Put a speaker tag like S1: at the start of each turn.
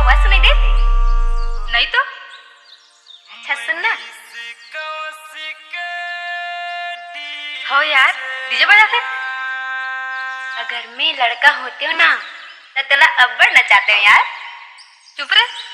S1: आवाज सुनाई देती?
S2: नहीं तो
S1: अच्छा सुनना। हो यार, डीजे बजा फिर। अगर मैं लड़का होती हूँ ना तो तेला अब्बड़ नचाते हूँ यार।
S2: चुप रहे।